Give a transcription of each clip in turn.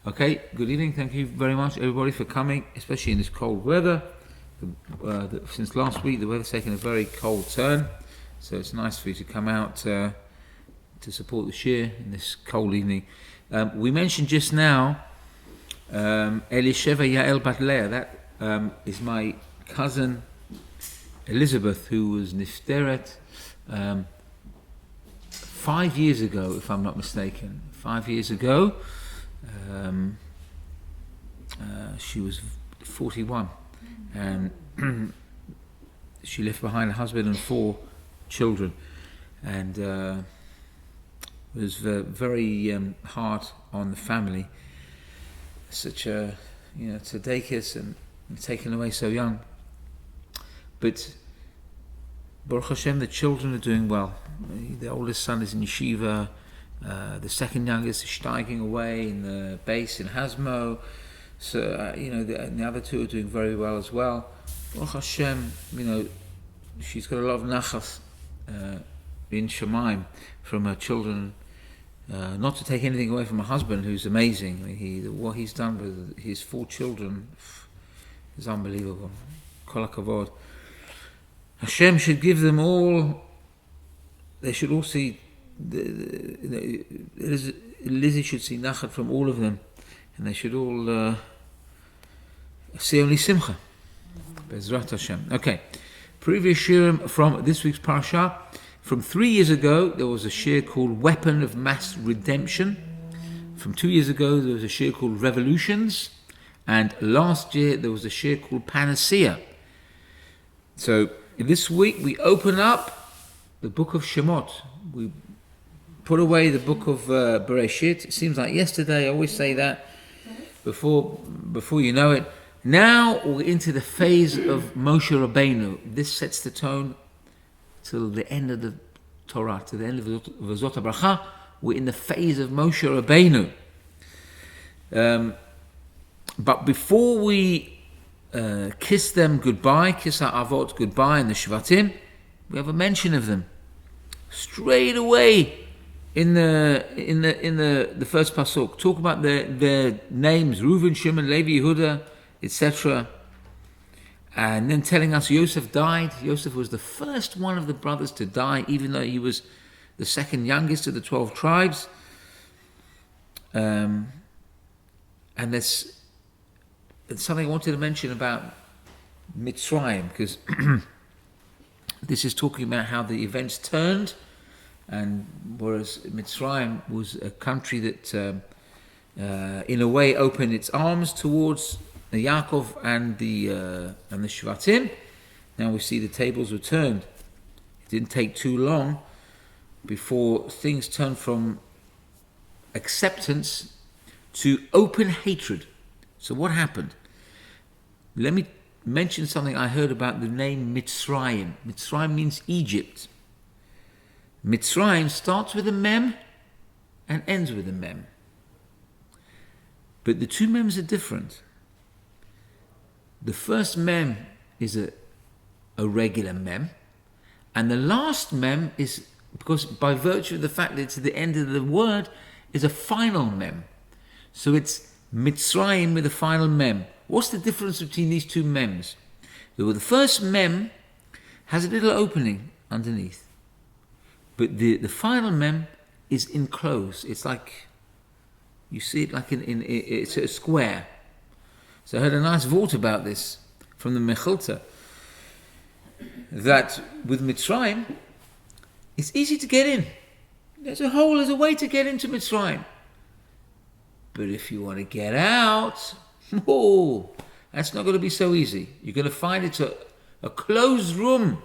Okay, good evening. Thank you very much, everybody, for coming, especially in this cold weather. Since last week, the weather's taken a very cold turn, so it's nice for you to come out to support the shir in this cold evening. We mentioned just now Elisheva Yael Bat Leah. That is my cousin Elizabeth, who was nifteret 5 years ago, if I'm not mistaken. 5 years ago. She was 41 and she left behind a husband and 4 children, and was very hard on the family. Such a tzedekis and taken away so young. But Baruch Hashem, the children are doing well. The oldest son is in yeshiva. The second youngest is steiging away in the base in Hasmo. So the other 2 are doing very well as well. Baruch Hashem, she's got a lot of nachas in Shemaim from her children. Not to take anything away from her husband, who's amazing. What he's done with his 4 children is unbelievable. Kol hakavod. Hashem should give them all. They should all see. Lizzie should see nachat from all of them, and they should all see only simcha. Bezrat Hashem. Okay, previous shirim from this week's parsha. From 3 years ago, there was a shir called Weapon of Mass Redemption. From 2 years ago, there was a shir called Revolutions, and last year there was a shir called Panacea. So this week we open up the book of Shemot. We put away the book of Bereshit. It seems like yesterday. I always say that before you know it. Now we're into the phase of Moshe Rabbeinu. This sets the tone till the end of the Torah, to the end of V'zot HaBracha. We're in the phase of Moshe Rabbeinu. But before we kiss them goodbye, kiss our avot goodbye in the Shvatim, we have a mention of them straight away in the first pasuk. Talk about their names: Reuven, Shimon, Levi, Yehuda, etc. And then telling us Yosef died. Yosef was the first one of the brothers to die, even though he was the second youngest of the 12 tribes. And there's something I wanted to mention about Mitzrayim, because this is talking about how the events turned, and whereas Mitzrayim was a country that in a way opened its arms towards the Yaakov and the Shvatim, now we see the tables were turned. It didn't take too long before things turned from acceptance to open hatred. So what happened? Let me mention something I heard about the name Mitzrayim. Mitzrayim means Egypt. Mitzrayim starts with a mem and ends with a mem. But the 2 mems are different. The first mem is a regular mem, and the last mem is, because by virtue of the fact that it's at the end of the word, is a final mem. So it's Mitzrayim with a final mem. What's the difference between these 2 mems? Well, the first mem has a little opening underneath, but the final mem is enclosed. It's like, you see it like it's a square. So I heard a nice vort about this from the Mechilta, that with Mitzrayim, it's easy to get in. There's a way to get into Mitzrayim. But if you want to get out, that's not going to be so easy. You're going to find it's a closed room.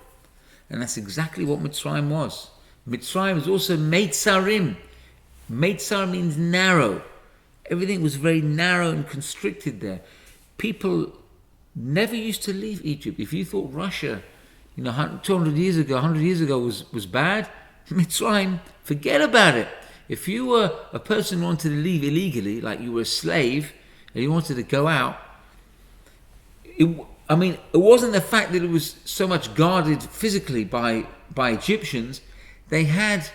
And that's exactly what Mitzrayim was. Mitzrayim is also Meitzarim. Meitzar means narrow. Everything was very narrow and constricted there. People never used to leave Egypt. If you thought Russia, 200 years ago, 100 years ago was bad, Mitzrayim, forget about it. If you were a person who wanted to leave illegally, like you were a slave, and you wanted to go out, it wasn't the fact that it was so much guarded physically by Egyptians. They had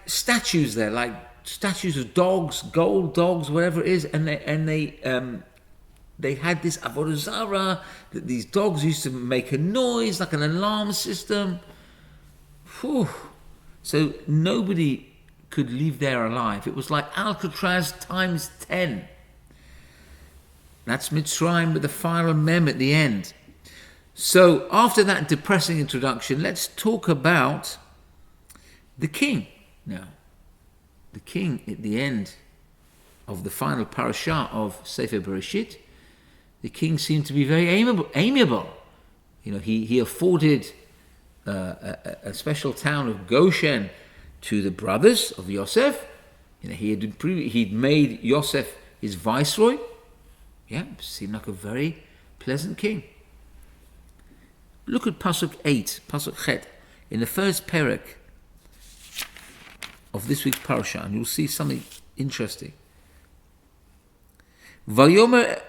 statues there, like statues of dogs, gold dogs, whatever it is, and they had this avodah zarah, that these dogs used to make a noise like an alarm system. Whew. So nobody could leave there alive. It was like Alcatraz times 10. That's Mitzrayim with the final mem at the end. So after that depressing introduction, let's talk about the king now. The king at the end of the final parasha of Sefer Bereshit, the king seemed to be very amiable. You know, he afforded a special town of Goshen to the brothers of Yosef. You know, he'd made Yosef his viceroy. Yeah, seemed like a very pleasant king. Look at Pasuk 8, Pasuk Chet, in the first perek of this week's parasha, and you'll see something interesting. Vayomer,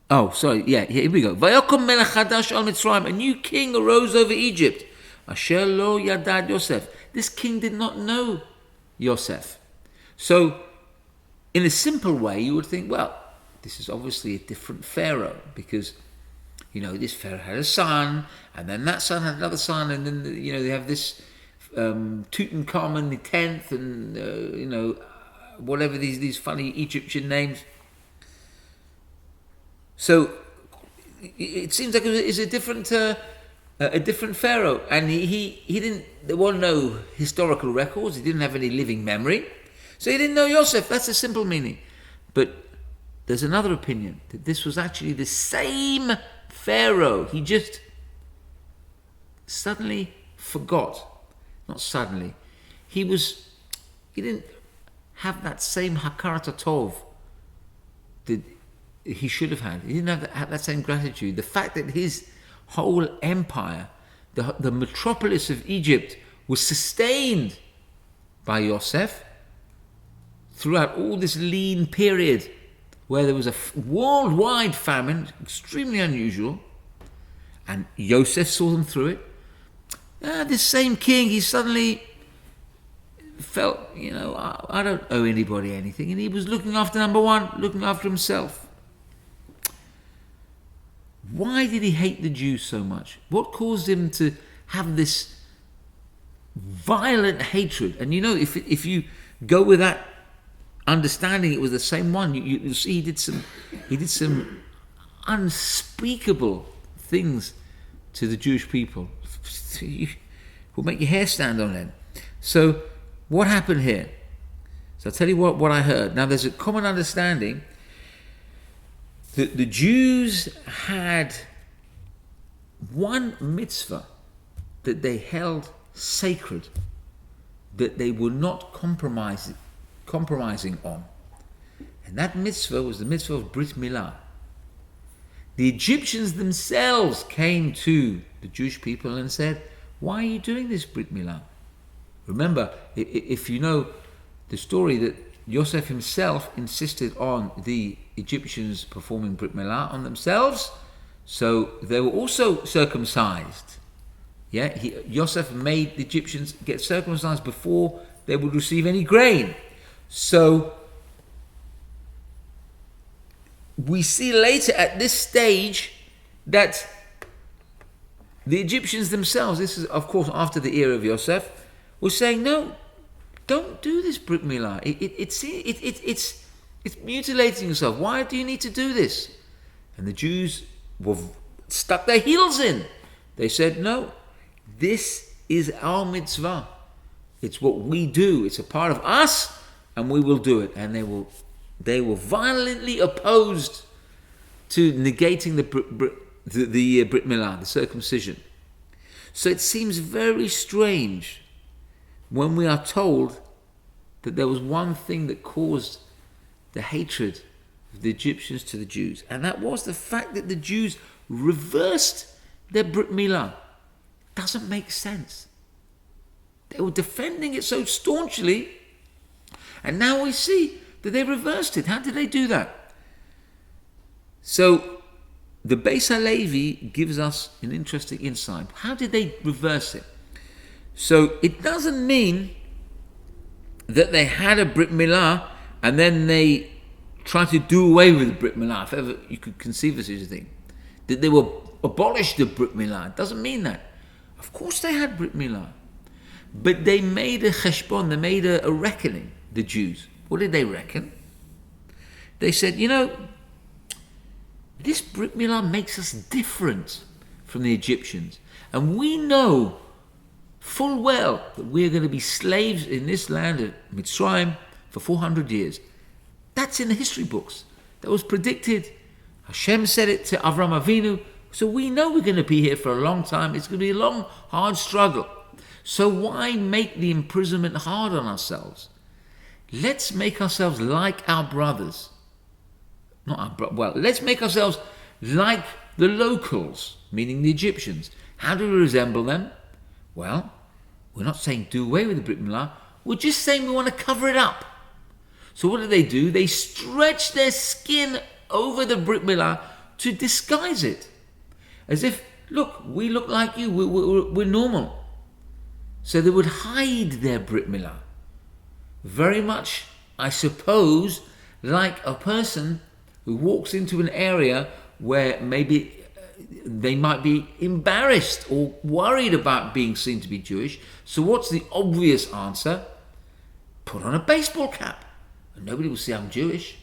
here we go. Vayokom melech chadash al Mitzrayim, a new king arose over Egypt. Asher lo yadad Yosef. This king did not know Yosef. So, in a simple way, you would think, well, this is obviously a different Pharaoh, because, you know, this Pharaoh had a son, and then that son had another son, and then, you know, they have this Tutankhamun the 10th, and, you know, whatever these funny Egyptian names. So, it seems like it's a different Pharaoh, and he didn't, there were no historical records, he didn't have any living memory, so he didn't know Yosef. That's the simple meaning. But there's another opinion, that this was actually the same Pharaoh. He just suddenly forgot. Not suddenly. He didn't have that same hakarat tov that he should have had. He didn't have that same gratitude. The fact that his whole empire, the metropolis of Egypt, was sustained by Yosef throughout all this lean period where there was a worldwide famine, extremely unusual, and Yosef saw them through it. This same king, he suddenly felt, you know, I don't owe anybody anything, and he was looking after number one, looking after himself. Why did he hate the Jews so much? What caused him to have this violent hatred? And you know, if you go with that understanding, it was the same one. You see, he did some unspeakable things to the Jewish people. Will make your hair stand on end. So, what happened here? So I'll tell you what I heard. Now, there's a common understanding that the Jews had one mitzvah that they held sacred, that they were not compromising on. And that mitzvah was the mitzvah of Brit Milah. The Egyptians themselves came to the Jewish people and said, why are you doing this Brit Milah? Remember, if you know the story, that Yosef himself insisted on the Egyptians performing Brit Milah on themselves, so they were also circumcised. Yeah, Yosef made the Egyptians get circumcised before they would receive any grain. So we see later at this stage that the Egyptians themselves, this is of course after the era of Yosef, were saying, no, don't do this Brit Milah. It's mutilating yourself. Why do you need to do this? And the Jews were stuck their heels in. They said, no, this is our mitzvah. It's what we do. It's a part of us, and we will do it. And they were violently opposed to negating the Brit Milah, the circumcision. So it seems very strange when we are told that there was one thing that caused the hatred of the Egyptians to the Jews, and that was the fact that the Jews reversed their Brit Milah. Doesn't make sense. They were defending it so staunchly, and now we see that they reversed it. How did they do that? So the Beis HaLevi gives us an interesting insight. How did they reverse it? So it doesn't mean that they had a Brit Milah and then they tried to do away with the Brit Milah, if ever you could conceive of such a thing. That they were abolished the Brit Milah. It doesn't mean that. Of course they had Brit Milah. But they made a cheshbon, they made a reckoning, the Jews. What did they reckon? They said, this Brit Milah makes us different from the Egyptians. And we know full well that we're going to be slaves in this land of Mitzrayim for 400 years. That's in the history books. That was predicted. Hashem said it to Avram Avinu. So we know we're going to be here for a long time. It's going to be a long, hard struggle. So why make the imprisonment hard on ourselves? Let's make ourselves like our brothers. Let's make ourselves like the locals, meaning the Egyptians. How do we resemble them? Well, we're not saying do away with the Brit Milah. We're just saying we want to cover it up. So what do? They stretch their skin over the Brit Milah to disguise it. As if, look, we look like you, we're normal. So they would hide their Brit Milah. Very much, I suppose, like a person who walks into an area where maybe they might be embarrassed or worried about being seen to be Jewish. So what's the obvious answer? Put on a baseball cap and nobody will see I'm Jewish.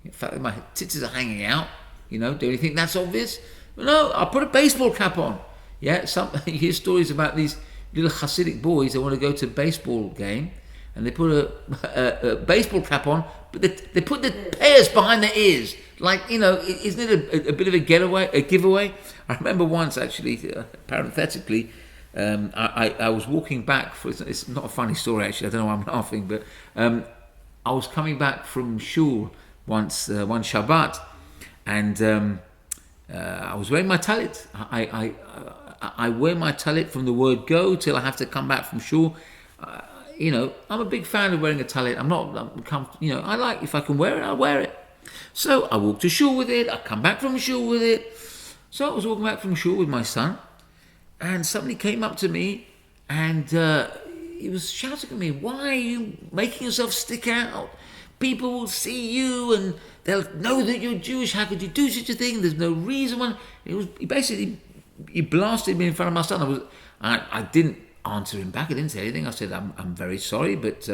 In fact, my tits are hanging out. Don't you think that's obvious? No, I'll put a baseball cap on. Yeah, you hear stories about these little Hasidic boys that want to go to a baseball game and they put a baseball cap on, but they put the pears behind their ears. Like, isn't it a bit of a giveaway? I remember once, actually, parenthetically, I was walking back, it's not a funny story, actually, I don't know why I'm laughing, but I was coming back from shul one Shabbat, and I was wearing my talit. I wear my talit from the word go till I have to come back from shul. I'm a big fan of wearing a talit. I like, if I can wear it, I'll wear it. So I walked to shul with it, I come back from shul with it. So I was walking back from shul with my son, and somebody came up to me and he was shouting at me, "Why are you making yourself stick out? People will see you and they'll know that you're Jewish. How could you do such a thing? There's no reason why." He blasted me in front of my son. I didn't answer him back. I didn't say anything. I said, I'm very sorry, but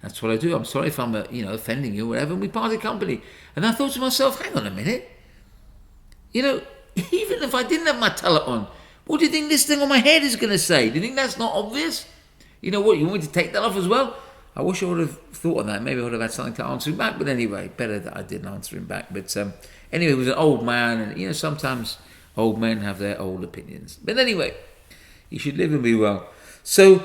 that's what I do. I'm sorry if I'm offending you or whatever. And we parted company. And I thought to myself, hang on a minute. Even if I didn't have my tallit on, what do you think this thing on my head is going to say? Do you think that's not obvious? You want me to take that off as well? I wish I would have thought of that. Maybe I would have had something to answer him back. But anyway, better that I didn't answer him back. But anyway, he was an old man. And, sometimes old men have their old opinions. But anyway, he should live and be well. So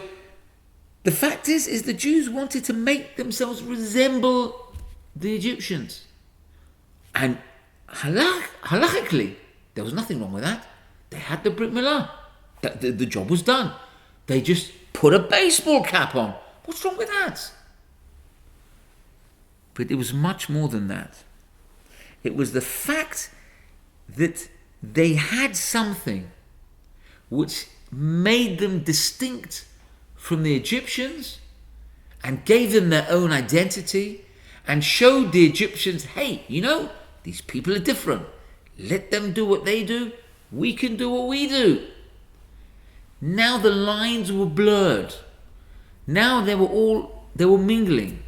the fact is the Jews wanted to make themselves resemble the Egyptians. And halachically, there was nothing wrong with that. They had the Brit Milah. The job was done. They just put a baseball cap on. What's wrong with that? But it was much more than that. It was the fact that they had something which made them distinct from the Egyptians and gave them their own identity and showed the Egyptians, hey, these people are different. Let them do what they do. We can do what we do. Now the lines were blurred. Now they were mingling.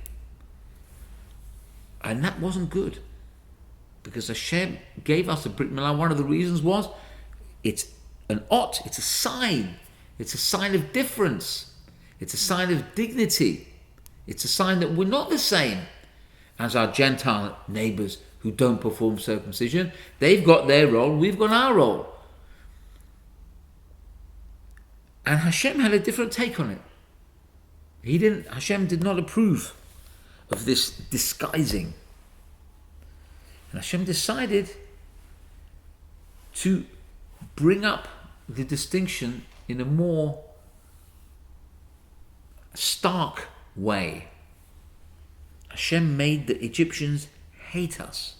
And that wasn't good. Because Hashem gave us the Brit Milah. One of the reasons was it's an ot, it's a sign. It's a sign of difference. It's a sign of dignity. It's a sign that we're not the same as our Gentile neighbors who don't perform circumcision. They've got their role, we've got our role. And Hashem had a different take on it. Hashem did not approve of this disguising. And Hashem decided to bring up the distinction in a more stark way. Hashem made the Egyptians hate us.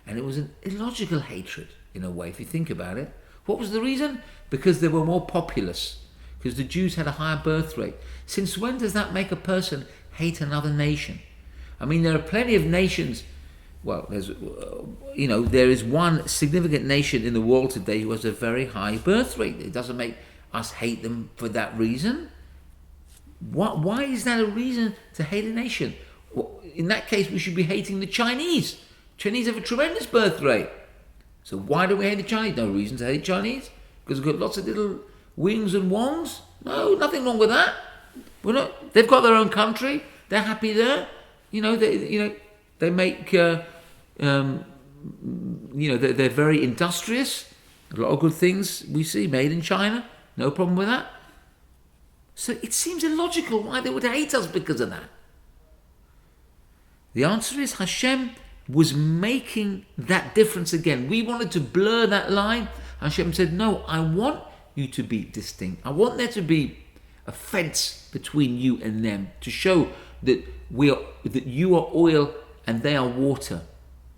And it was an illogical hatred in a way, if you think about it. What was the reason? Because they were more populous. Because the Jews had a higher birth rate. Since when does that make a person hate another nation. I mean, there are plenty of nations. Well, there is one significant nation in the world today who has a very high birth rate. It doesn't make us hate them for that reason. Why is that a reason to hate a nation? Well, in that case, we should be hating the Chinese. Chinese have a tremendous birth rate. So why do we hate the Chinese? No reason to hate Chinese. Because they've got lots of little wings and wongs. No, nothing wrong with that. They've got their own country. They're happy there. They make. They're very industrious. A lot of good things we see made in China. No problem with that. So it seems illogical why they would hate us because of that. The answer is Hashem was making that difference again. We wanted to blur that line. Hashem said, no, I want you to be distinct. I want there to be a fence between you and them to show that you are oil and they are water,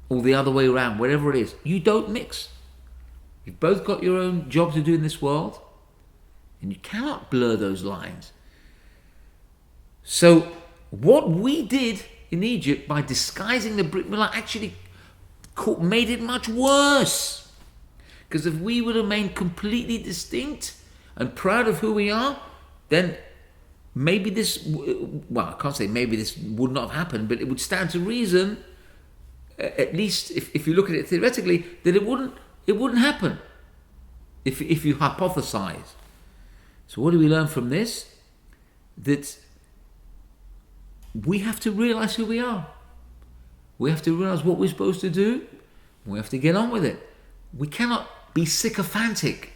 or the other way around, whatever it is. You don't mix. You've both got your own job to do in this world, and you cannot blur those lines. So what we did in Egypt by disguising the Brit Milah actually made it much worse. Because if we would have remained completely distinct and proud of who we are, then maybe this, well, I can't say maybe this would not have happened, but it would stand to reason, at least if you look at it theoretically, that it wouldn't happen if you hypothesize. So what do we learn from this? That we have to realize who we are. We have to realize what we're supposed to do. We have to get on with it. We cannot be sycophantic,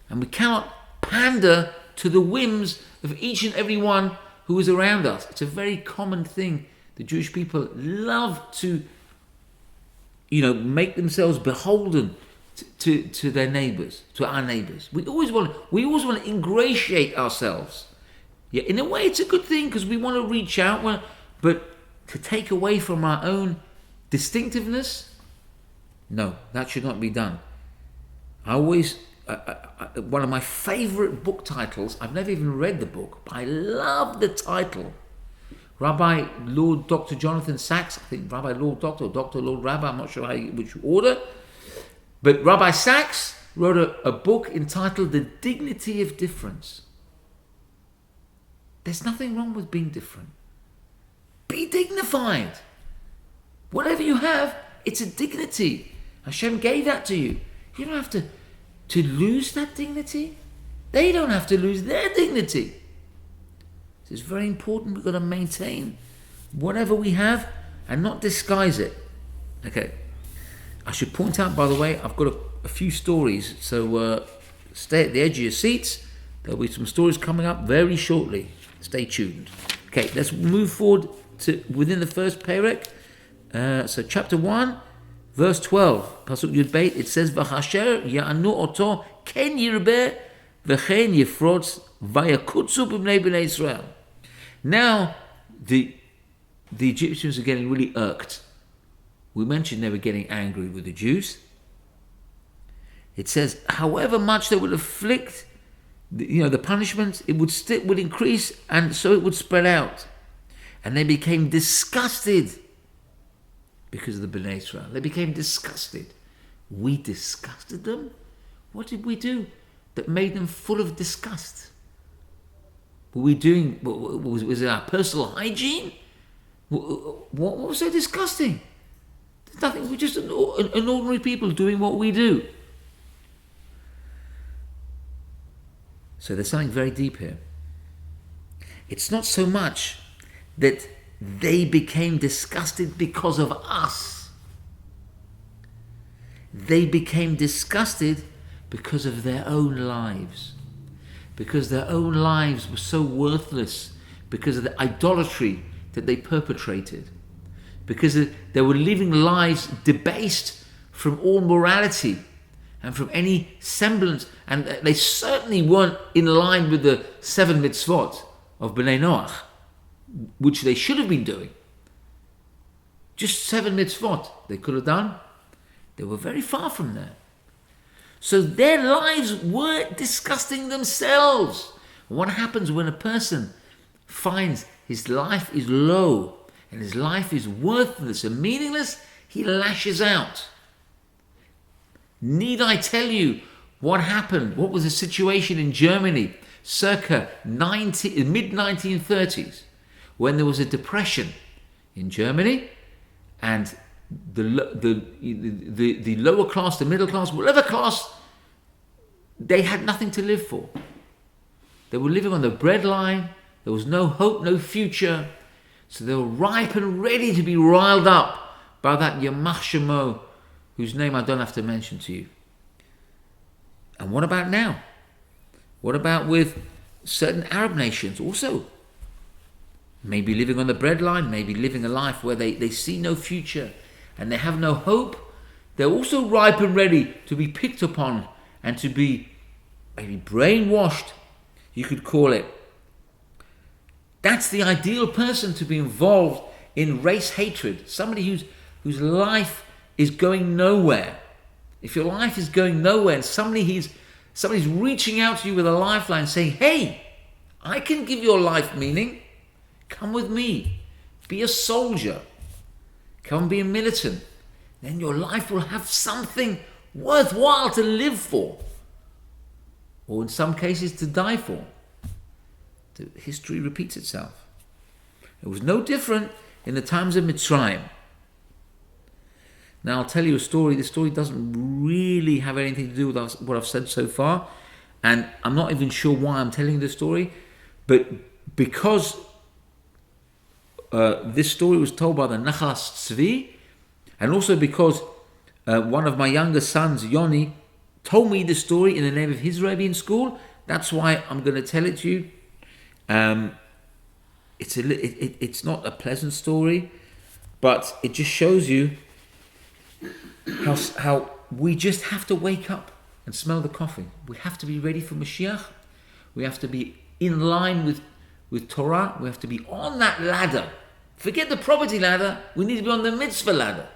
and we cannot pander to the whims of each and every one who is around us. It's a very common thing. The Jewish people love to, make themselves beholden to their neighbors, to our neighbors. We always want to ingratiate ourselves. Yeah, in a way, it's a good thing because we want to reach out, but to take away from our own distinctiveness, no, that should not be done. One of my favorite book titles, I've never even read the book, but I love the title. Rabbi Lord Dr. Jonathan Sachs, I think Rabbi Lord Doctor or Dr. Lord Rabbi, I'm not sure which order, but Rabbi Sachs wrote a book entitled The Dignity of Difference. There's nothing wrong with being different. Be dignified. Whatever you have, it's a dignity. Hashem gave that to you. You don't have to lose that dignity. They don't have to lose their dignity. It's very important. We've got to maintain whatever we have and not disguise it. Okay. I should point out, by the way, I've got a few stories, so stay at the edge of your seats. There'll be some stories coming up very shortly. Stay tuned. Okay, let's move forward to within the first perek. So chapter 1, verse 12, Pasuk Yud Beit, it says, V'chasher ya'anu oto ken yirbeh v'chen yifrotz v'yakutzu b'bnei b'nei Israel. Now, the Egyptians are getting really irked. We mentioned they were getting angry with the Jews. It says, however much they would afflict, the punishment, it would increase, and so it would spread out. And they became disgusted because of the Bnei Israel. They became disgusted. We disgusted them? What did we do that made them full of disgust? Were we doing, was it our personal hygiene? What was so disgusting? There's nothing, we're just an ordinary people doing what we do. So there's something very deep here. It's not so much that they became disgusted because of us. They became disgusted because of their own lives. Because their own lives were so worthless. Because of the idolatry that they perpetrated. Because they were living lives debased from all morality and from any semblance, and they certainly weren't in line with the 7 mitzvot of Bnei Noach, which they should have been doing. Just 7 mitzvot they could have done. They were very far from there. So their lives were disgusting themselves. What happens when a person finds his life is low and his life is worthless and meaningless, he lashes out. Need I tell you what happened? What was the situation in Germany circa mid-1930s, when there was a depression in Germany, and the lower class, the middle class, whatever class, they had nothing to live for. They were living on the breadline. There was no hope, no future. So they were ripe and ready to be riled up by that Yamach Shemot, whose name I don't have to mention to you. And what about now? What about with certain Arab nations also? Maybe living on the breadline, maybe living a life where they see no future and they have no hope. They're also ripe and ready to be picked upon and to be maybe brainwashed, you could call it. That's the ideal person to be involved in race hatred. Somebody whose life is going nowhere. If your life is going nowhere and somebody's reaching out to you with a lifeline saying, hey, I can give your life meaning. Come with me. Be a soldier. Come and be a militant. Then your life will have something worthwhile to live for. Or in some cases to die for. The history repeats itself. It was no different in the times of Mitzrayim. Now I'll tell you a story. The story doesn't really have anything to do with what I've said so far. And I'm not even sure why I'm telling this story. But because this story was told by the Nachas Tzvi, and also because one of my younger sons, Yoni, told me the story in the name of his Rebbe in school, that's why I'm going to tell it to you. It's not a pleasant story, but it just shows you how we just have to wake up and smell the coffee. We have to be ready for Mashiach. We have to be in line with Torah. We have to be on that ladder. Forget the property ladder. We need to be on the mitzvah ladder.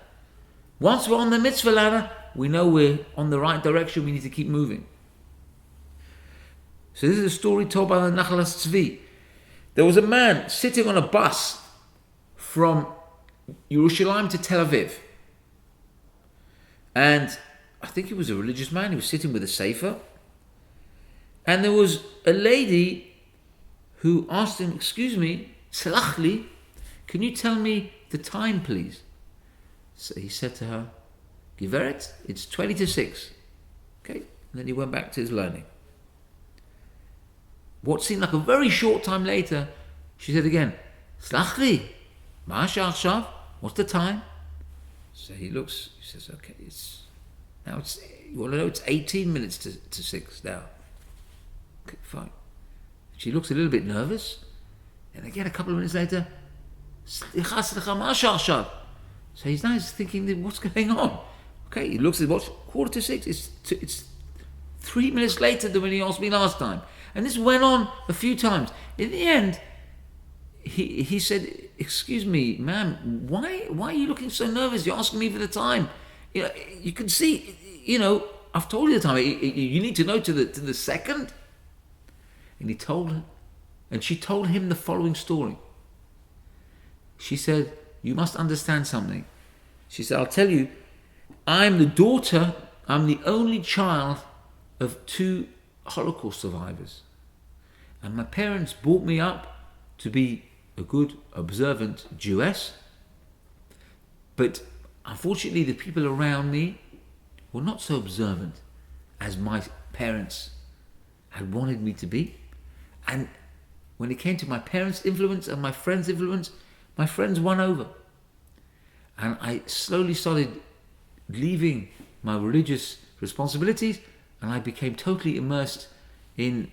Once we're on the mitzvah ladder, we know we're on the right direction. We need to keep moving. So this is a story told by the Nachalas Tzvi. There was a man sitting on a bus from Yerushalayim to Tel Aviv. And I think he was a religious man. He was sitting with a sefer. And there was a lady who asked him, excuse me, Salach li, can you tell me the time, please? So he said to her, Giveret, it's 20 to 6. Okay? And then he went back to his learning. What seemed like a very short time later, she said again, Salach li, ma hashah achshav? What's the time? So he looks, he says, okay, you want to know, it's 18 minutes to 6 now. Okay, fine. She looks a little bit nervous. And again, a couple of minutes later, so he's now thinking, what's going on? Okay, he looks at the watch, 5:45. It's 3 minutes later than when he asked me last time. And this went on a few times. In the end, he said, excuse me, ma'am, why are you looking so nervous? You're asking me for the time. You can see, I've told you the time. You need to know to the second. And he told her, and she told him the following story. She said, you must understand something. She said, I'll tell you, I'm the only child of 2 Holocaust survivors. And my parents brought me up to be a good, observant Jewess. But unfortunately, the people around me were not so observant as my parents had wanted me to be. And when it came to my parents' influence and my friends' influence, my friends won over. And I slowly started leaving my religious responsibilities, and I became totally immersed in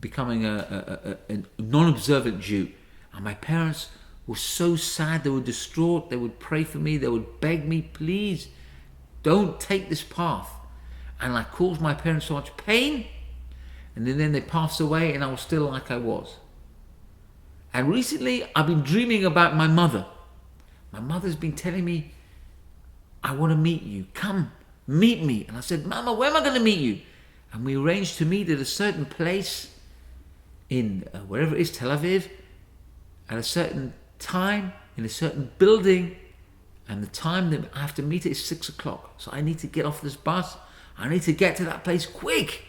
becoming a non-observant Jew. And my parents were so sad, they were distraught, they would pray for me, they would beg me, please, don't take this path. And I caused my parents so much pain, and then they passed away, and I was still like I was. And recently, I've been dreaming about my mother. My mother's been telling me, I want to meet you. Come, meet me. And I said, Mama, where am I going to meet you? And we arranged to meet at a certain place in, wherever it is, Tel Aviv. at a certain time in a certain building, and the time that I have to meet it is 6 o'clock. So I need to get off this bus. I need to get to that place quick.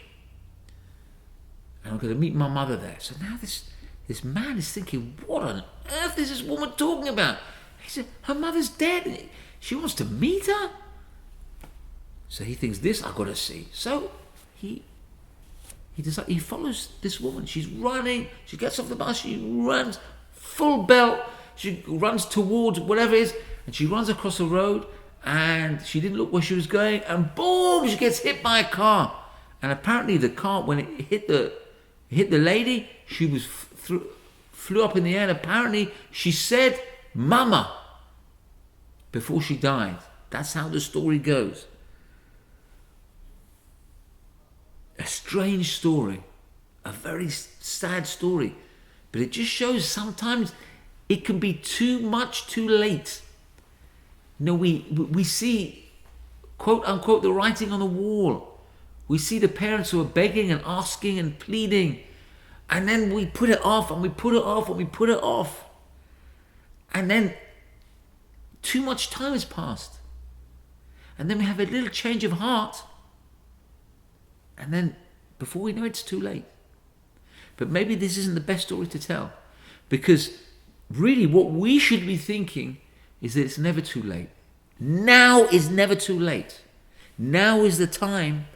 And I'm going to meet my mother there. So now this man is thinking, what on earth is this woman talking about? He said, her mother's dead. She wants to meet her. So he thinks, this I've got to see. So he follows this woman. She's running. She gets off the bus. She runs full belt. She runs towards whatever it is. And she runs across the road. And she didn't look where she was going. And boom, she gets hit by a car. And apparently the car, when it hit the lady, she was flew up in the air. And apparently she said, Mama, before she died. That's how the story goes. A strange story, a very sad story, but it just shows sometimes it can be too much too late. You know, we see, quote unquote, the writing on the wall. We see the parents who are begging and asking and pleading, and then we put it off and we put it off and we put it off, and then too much time has passed, and then we have a little change of heart. And then, before we know it's too late. But maybe this isn't the best story to tell. Because really what we should be thinking is that it's never too late. Now is never too late. Now is the time.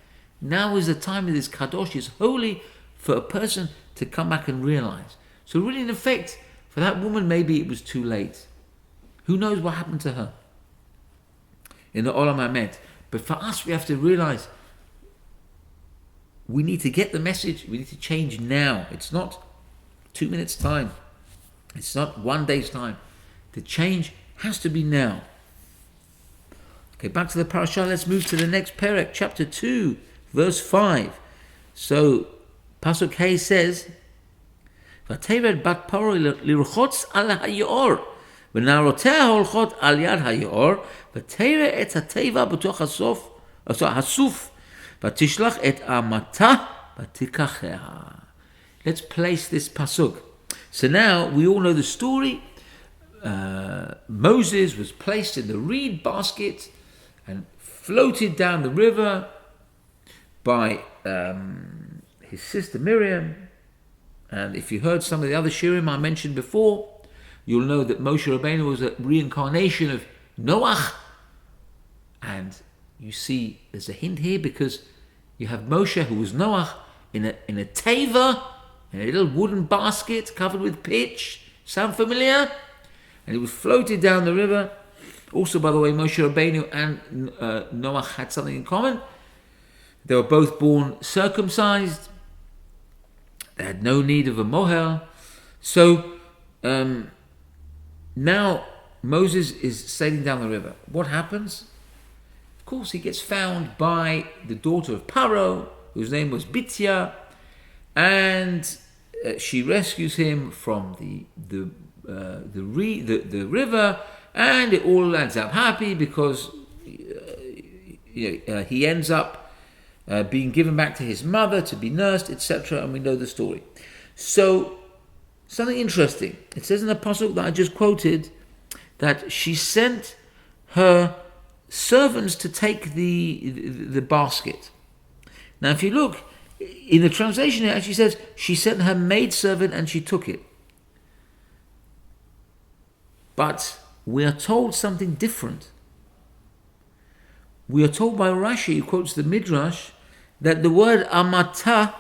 Now is the time that this kadosh is holy for a person to come back and realize. So really, in effect, for that woman, maybe it was too late. Who knows what happened to her in the Olam Hamed. But for us, we have to realize we need to get the message. We need to change now. It's not 2 minutes' time. It's not 1 day's time. The change has to be now. Okay, back to the parasha. Let's move to the next perek, chapter 2, verse 5. So, Pasuk Hay says, "V'tered bat paro lirchotz al hayor, v'narotea holchot al yad hayor, v'tered et hateva b'toch hasuf, v'tishlach et amata v'tikachea." Let's place this pasuk. So now we all know the story. Moses was placed in the reed basket and floated down the river by his sister Miriam. And if you heard some of the other shirim I mentioned before, you'll know that Moshe Rabbeinu was a reincarnation of Noach. And you see there's a hint here because you have Moshe, who was Noach, in a teva, in a little wooden basket covered with pitch. Sound familiar? And he was floated down the river. Also, by the way, Moshe Rabbeinu and Noach had something in common. They were both born circumcised. They had no need of a mohel. So now Moses is sailing down the river. What happens? Of course, he gets found by the daughter of Paro, whose name was Bitya, and she rescues him from the river, and it all ends up happy because he ends up being given back to his mother to be nursed, etc. And we know the story. So, something interesting. It says in the pasuk that I just quoted that she sent her servants to take the basket. Now, if you look in the translation, it actually says she sent her maidservant and she took it. But we are told something different. We are told by Rashi, who quotes the Midrash, that the word amata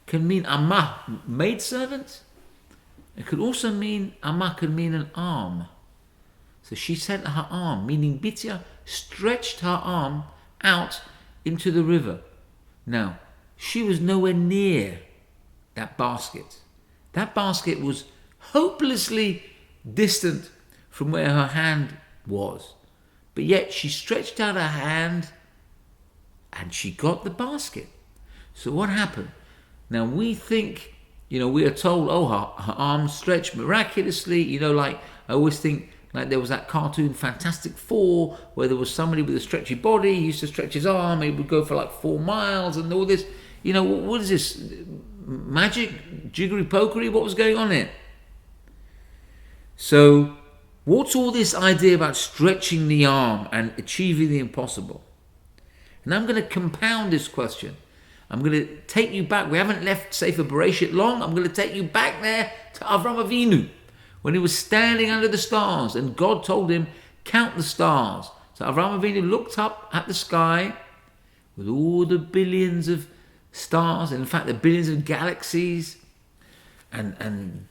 can mean amah, maidservant. It could also mean, amah can mean an arm. So she sent her arm, meaning Bitya stretched her arm out into the river. Now, she was nowhere near that basket. That basket was hopelessly distant from where her hand was. But yet she stretched out her hand and she got the basket. So what happened? Now we think, we are told, her arm stretched miraculously. Like I always think, like there was that cartoon Fantastic Four, where there was somebody with a stretchy body. He used to stretch his arm. He would go for like 4 miles and all this. What is this? Magic? Jiggery pokery? What was going on here? So, what's all this idea about stretching the arm and achieving the impossible? And I'm going to compound this question. I'm going to take you back. We haven't left Sefer Bereshit long. I'm going to take you back there to Avram Avinu, when he was standing under the stars and God told him, count the stars. So Avram Avinu looked up at the sky with all the billions of stars, and in fact the billions of galaxies and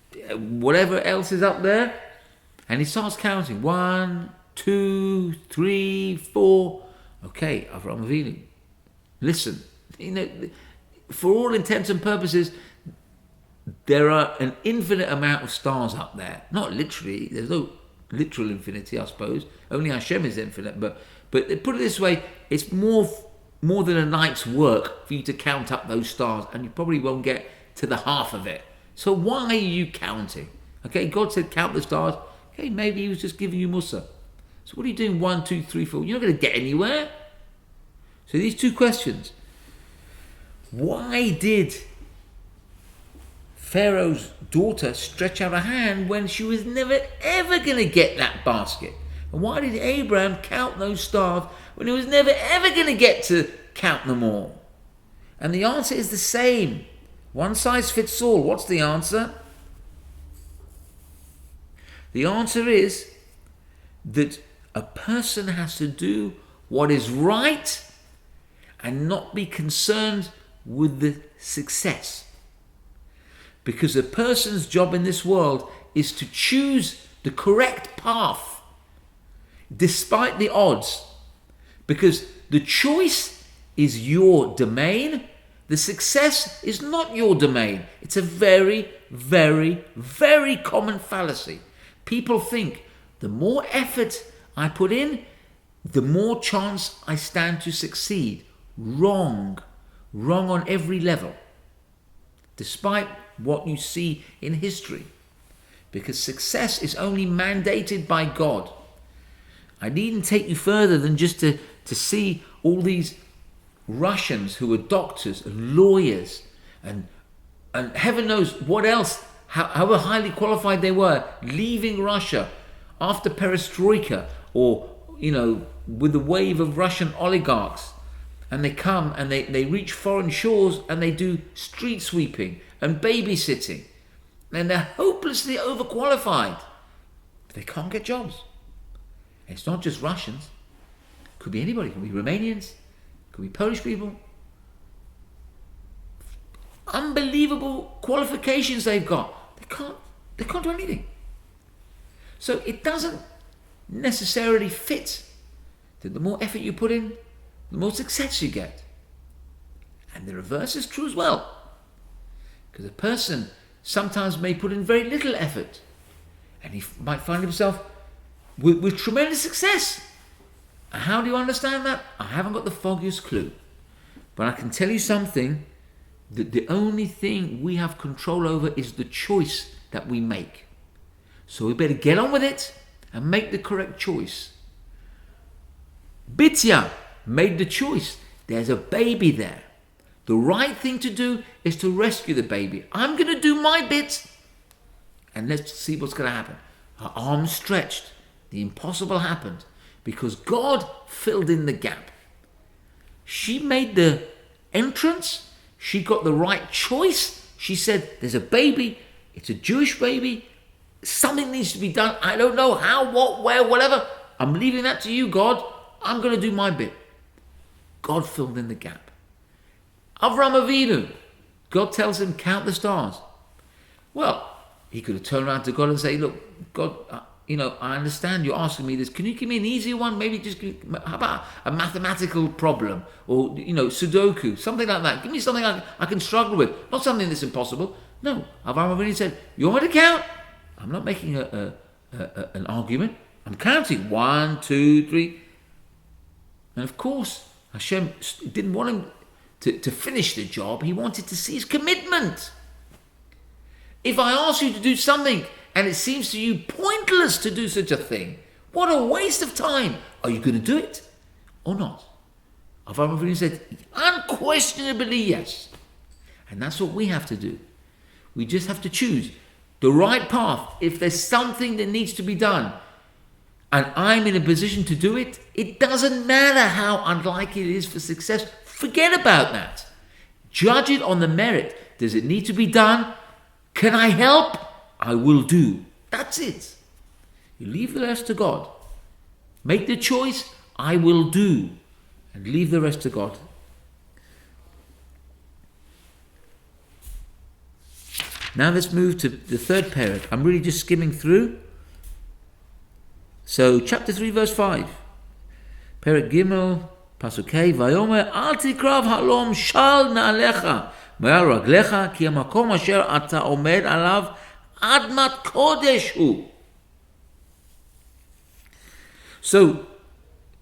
whatever else is up there, and he starts counting. 1, 2, 3, 4. Okay, Avram Avinu, listen, for all intents and purposes, there are an infinite amount of stars up there. Not literally, there's no literal infinity, I suppose. Only Hashem is infinite, but put it this way, it's more than a night's work for you to count up those stars, and you probably won't get to the half of it. So why are you counting? Okay, God said count the stars. Okay, maybe he was just giving you Musa. So what are you doing? 1, 2, 3, 4. You're not going to get anywhere. So these two questions. Why did Pharaoh's daughter stretch out a hand when she was never ever going to get that basket? And why did Abraham count those stars when he was never ever going to get to count them all? And the answer is the same. One size fits all. What's the answer? The answer is that a person has to do what is right and not be concerned with the success. Because a person's job in this world is to choose the correct path despite the odds. Because the choice is your domain. The success is not your domain. It's a very, very, very common fallacy. People think the more effort I put in, the more chance I stand to succeed. Wrong. Wrong on every level. Despite what you see in history. Because success is only mandated by God. I needn't take you further than just to see all these Russians who were doctors and lawyers and heaven knows what else, however highly qualified they were, leaving Russia after perestroika or, with the wave of Russian oligarchs. And they come and they reach foreign shores and they do street sweeping and babysitting. And they're hopelessly overqualified. But they can't get jobs. And it's not just Russians. It could be anybody. It could be Romanians. It could be Polish people. Unbelievable qualifications they've got. They can't do anything. So it doesn't necessarily fit that the more effort you put in, the more success you get. And the reverse is true as well. Because a person sometimes may put in very little effort and he might find himself with tremendous success. And how do you understand that? I haven't got the foggiest clue. But I can tell you something, that the only thing we have control over is the choice that we make. So we better get on with it and make the correct choice. Bitya made the choice. There's a baby there. The right thing to do is to rescue the baby. I'm going to do my bit. And let's see what's going to happen. Her arms stretched. The impossible happened because God filled in the gap. She made the entrance. She got the right choice. She said, there's a baby. It's a Jewish baby. Something needs to be done. I don't know how, what, where, whatever. I'm leaving that to you, God. I'm going to do my bit. God filled in the gap. Avram Avinu, God tells him, count the stars. Well, he could have turned around to God and say, look, God, I understand you're asking me this. Can you give me an easier one? Maybe how about a mathematical problem? Or, Sudoku, something like that. Give me something I can struggle with. Not something that's impossible. No, Avram Avinu said, you want me to count? I'm not making an argument. I'm counting. 1, 2, 3. And of course, Hashem didn't want him to finish the job. He wanted to see his commitment. If I ask you to do something and it seems to you pointless to do such a thing, what a waste of time. Are you going to do it or not? Avram Avinu said, unquestionably yes. And that's what we have to do. We just have to choose. the right path, if there's something that needs to be done, and I'm in a position to do it, it doesn't matter how unlikely it is for success. Forget about that. Judge it on the merit. Does it need to be done? Can I help? I will do. That's it. You leave the rest to God. Make the choice, I will do. And leave the rest to God. Now let's move to the third parak. I'm really just skimming through. So chapter 3 verse 5. Parak Gimel, Pasuk Hey, Vayomer al tikrav halom shal na'alecha ma'al raglecha ki hamakom asher ata omed alav admat kodesh hu. So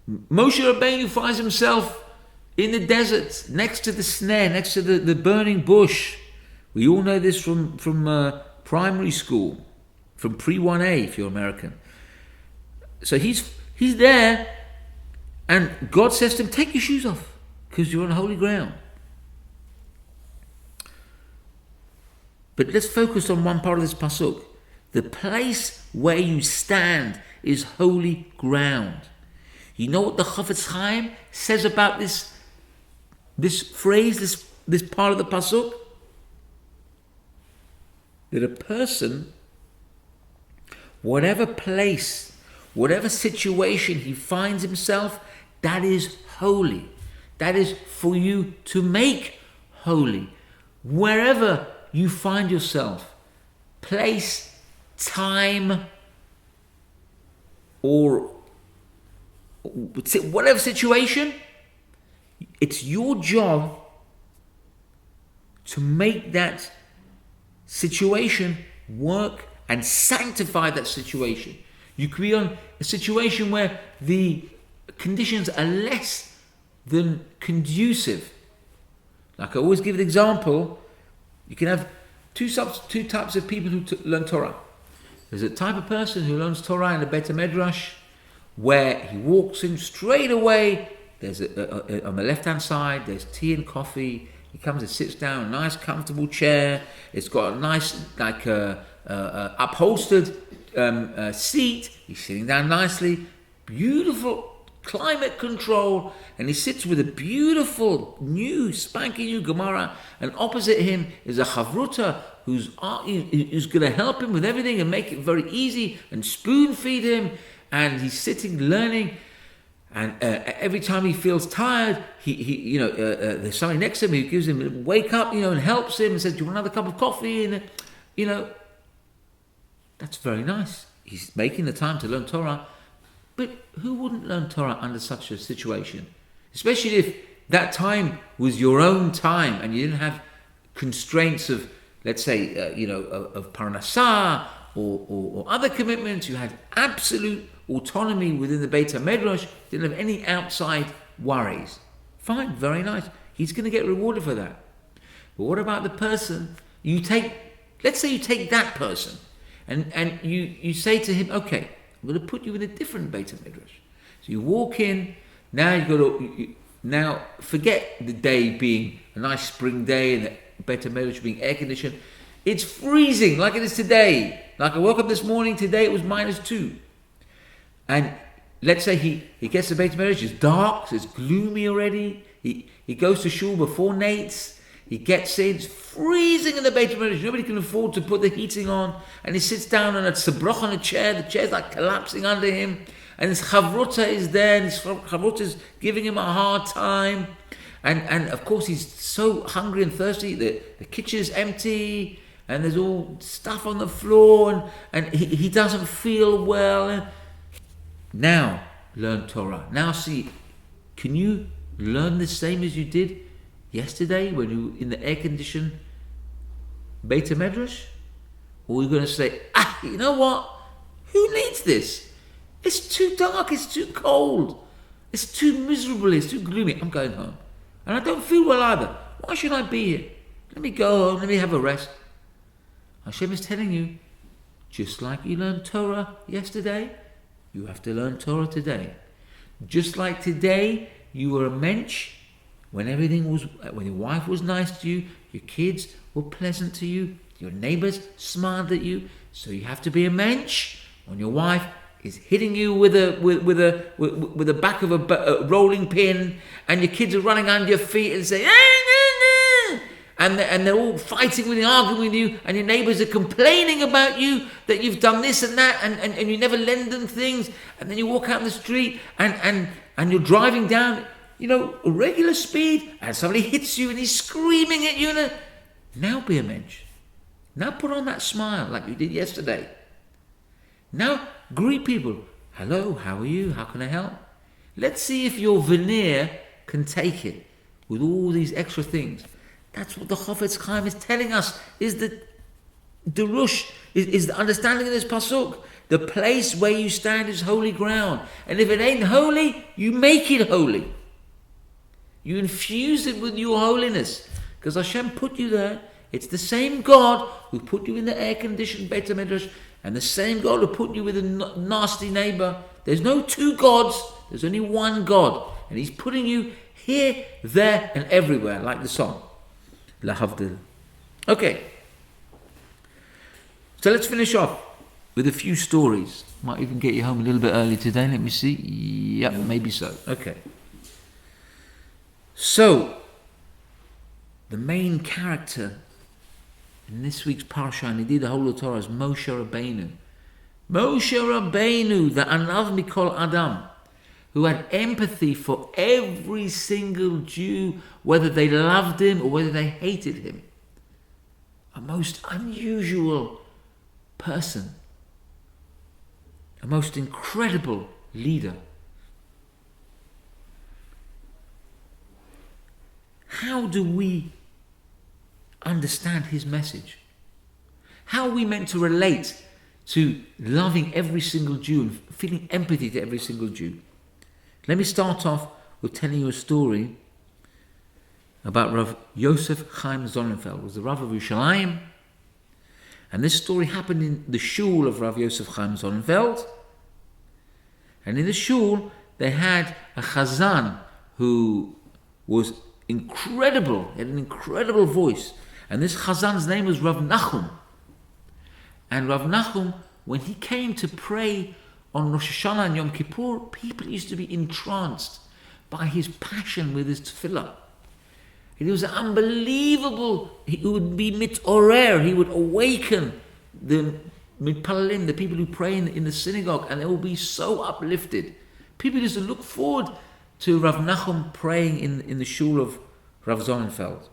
Moshe Rabbeinu finds himself in the desert, next to the snare, next to the burning bush. We all know this from primary school, from pre-1A if you're American. So he's there, and God says to him, take your shoes off, because you're on holy ground. But let's focus on one part of this pasuk. The place where you stand is holy ground. You know what the Chafetz Chaim says about this phrase, this part of the pasuk? That a person, whatever place, whatever situation he finds himself, that is holy. That is for you to make holy. Wherever you find yourself, place, time, or whatever situation, it's your job to make that situation work and sanctify that situation. You could be on a situation where the conditions are less than conducive. Like I always give an example, you can have two types of people who learn Torah. There's a type of person who learns Torah in the Beit HaMidrash, where he walks in straight away. There's on the left-hand side, there's tea and coffee. He comes and sits down in a nice, comfortable chair. It's got a nice, upholstered seat. He's sitting down nicely. Beautiful climate control. And he sits with a beautiful, spanky new Gemara. And opposite him is a Chavruta who's going to help him with everything and make it very easy and spoon feed him. And he's sitting, learning. And every time he feels tired, there's somebody next to him who gives him a wake up, and helps him and says, "Do you want another cup of coffee?" And that's very nice. He's making the time to learn Torah, but who wouldn't learn Torah under such a situation? Especially if that time was your own time and you didn't have constraints of, let's say, of parnasah or other commitments. You had absolute autonomy within the Beit HaMidrash, didn't have any outside worries. Fine, very nice. He's going to get rewarded for that. But what about the person let's say you take that person and you say to him, okay, I'm going to put you in a different Beit HaMidrash. So you walk in, now forget the day being a nice spring day and the Beit HaMidrash being air conditioned. It's freezing like it is today. Like I woke up this morning, today it was -2. And let's say he gets to Beit HaMidrash, it's dark, so it's gloomy already. He goes to shul before Nate's. He gets in, it's freezing in the Beit HaMidrash. Nobody can afford to put the heating on. And he sits down on a tzabroch on a chair. The chair's like collapsing under him. And his chavruta is there, and his chavruta is giving him a hard time. And of course he's so hungry and thirsty. The kitchen's empty, and there's all stuff on the floor, and he doesn't feel well. Now learn Torah. Now see, can you learn the same as you did yesterday when you were in the air-conditioned Beit HaMidrash? Or are you going to say, you know what? Who needs this? It's too dark, it's too cold, it's too miserable, it's too gloomy. I'm going home. And I don't feel well either. Why should I be here? Let me go home, let me have a rest. Hashem is telling you, just like you learned Torah yesterday, you have to learn Torah today. Just like today, you were a mensch when your wife was nice to you, your kids were pleasant to you. Your neighbors smiled at you, so you have to be a mensch when your wife is hitting you with the back of a rolling pin, and your kids are running under your feet and saying, and they're all fighting with you, arguing with you, and your neighbours are complaining about you that you've done this and that, and you never lend them things, and then you walk out in the street and you're driving down, a regular speed, and somebody hits you and he's screaming at you. Now be a mensch. Now put on that smile like you did yesterday. Now greet people. Hello, how are you? How can I help? Let's see if your veneer can take it with all these extra things. That's what the Chofetz Chaim is telling us, is the Rush, is the understanding of this pasuk. The place where you stand is holy ground. And if it ain't holy, you make it holy. You infuse it with your holiness. Because Hashem put you there. It's the same God who put you in the air-conditioned Beit HaMidrash, and the same God who put you with a nasty neighbor. There's no two gods. There's only one God. And He's putting you here, there, and everywhere, like the song. La Havdil. Okay. So let's finish off with a few stories. Might even get you home a little bit early today. Let me see. Yep, maybe so. Okay. So, the main character in this week's Parsha, and indeed the whole of Torah, is Moshe Rabbeinu. Moshe Rabbeinu, the Anav Mikol Adam, who had empathy for every single Jew, whether they loved him or whether they hated him. A most unusual person. A most incredible leader. How do we understand his message? How are we meant to relate to loving every single Jew and feeling empathy to every single Jew? Let me start off with telling you a story about Rav Yosef Chaim Sonnenfeld. He was the Rav of Yerushalayim, and this story happened in the shul of Rav Yosef Chaim Sonnenfeld. And in the shul they had a chazan who was incredible. He had an incredible voice. And this chazan's name was Rav Nachum. And Rav Nachum, when he came to pray on Rosh Hashanah and Yom Kippur, people used to be entranced by his passion with his tefillah. It was unbelievable. He would be mitorer. He would awaken the mitpalalim, the people who pray in the synagogue, and they will be so uplifted. People used to look forward to Rav Nachum praying in the shul of Rav Sonnenfeld.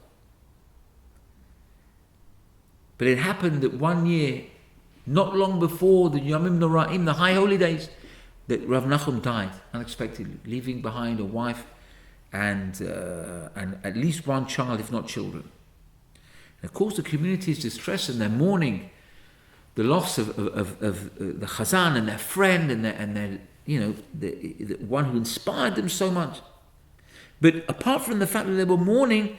But it happened that one year, not long before the Yomim Noraim, the high holy days, that Rav Nachum died unexpectedly, leaving behind a wife and at least one child, if not children. And of course, the community is distressed and they're mourning the loss of the Chazan and their friend and their the one who inspired them so much. But apart from the fact that they were mourning,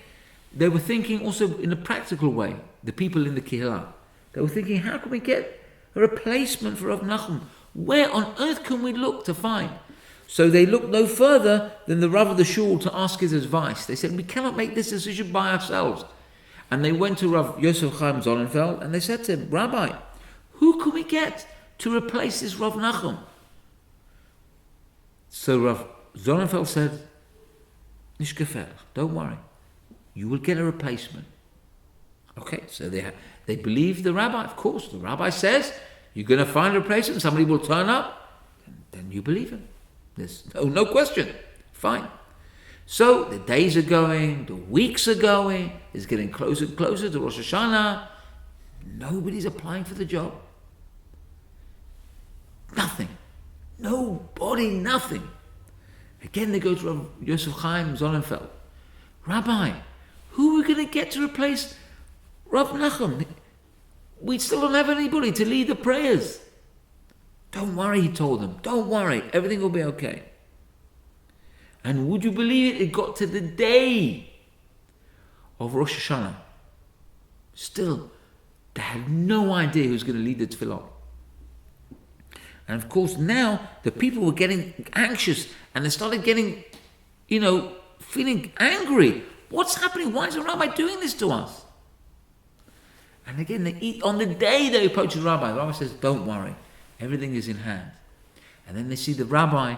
they were thinking also in a practical way, the people in the Kihlah. They were thinking, how can we get a replacement for Rav Nachum? Where on earth can we look to find? So they looked no further than the Rav of the shul to ask his advice. They said, we cannot make this decision by ourselves. And they went to Rav Yosef Chaim Sonnenfeld and they said to him, Rabbi, who can we get to replace this Rav Nachum? So Rav Sonnenfeld said, Nicht gefährlich, don't worry. You will get a replacement. Okay, so they believe the rabbi. Of course, the rabbi says, you're going to find a replacement, somebody will turn up, and then you believe him. There's no question. Fine. So the days are going, the weeks are going, it's getting closer and closer to Rosh Hashanah. Nobody's applying for the job. Nothing. Nobody, nothing. Again, they go to Rav Yosef Chaim Sonnenfeld. Rabbi, who are we going to get to replace Rav Nachum? We still don't have anybody to lead the prayers. Don't worry, he told them. Don't worry, everything will be okay. And would you believe it? It got to the day of Rosh Hashanah. Still, they had no idea who was going to lead the tefillah. And of course, now the people were getting anxious and they started getting, feeling angry. What's happening? Why is the rabbi doing this to us? And again, on the day they approach the rabbi says, don't worry, everything is in hand. And then they see the rabbi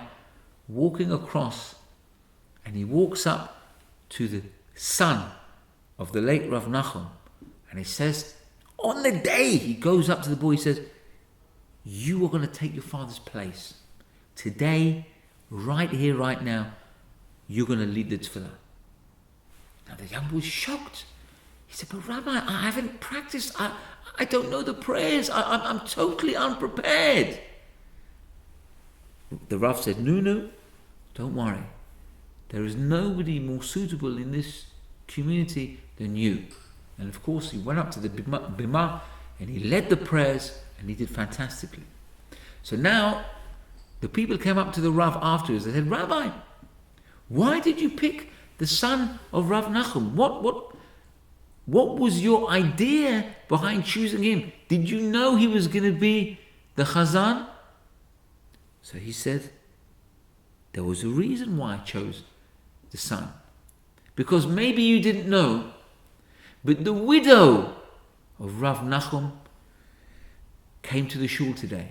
walking across, and he walks up to the son of the late Rav Nachum, and he says, on the day he goes up to the boy, he says, you are going to take your father's place. Today, right here, right now, you're going to lead the tefillah. Now the young boy's shocked. He said, but Rabbi, I haven't practiced. I don't know the prayers. I'm totally unprepared. The Rav said, no, don't worry. There is nobody more suitable in this community than you. And of course, he went up to the bima and he led the prayers and he did fantastically. So now, the people came up to the Rav afterwards. They said, Rabbi, why did you pick the son of Rav Nachum? What was your idea behind choosing him? Did you know he was going to be the Chazan? So he said, there was a reason why I chose the son. Because maybe you didn't know, but the widow of Rav Nachum came to the shul today.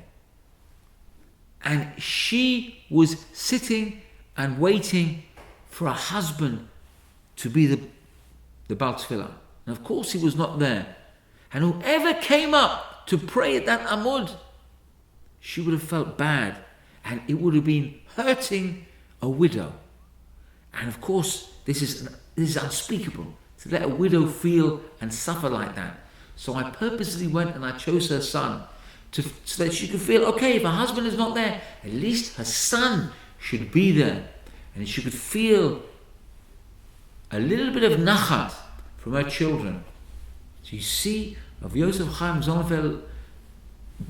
And she was sitting and waiting for a husband to be the Baal Tefillah. And of course he was not there. And whoever came up to pray at that Amud, she would have felt bad. And it would have been hurting a widow. And of course, this is unspeakable, to let a widow feel and suffer like that. So I purposely went and I chose her son, so that she could feel, okay, if her husband is not there, at least her son should be there. And she could feel a little bit of nachat from her children. So you see, Rav Yosef Chaim Sonnenfeld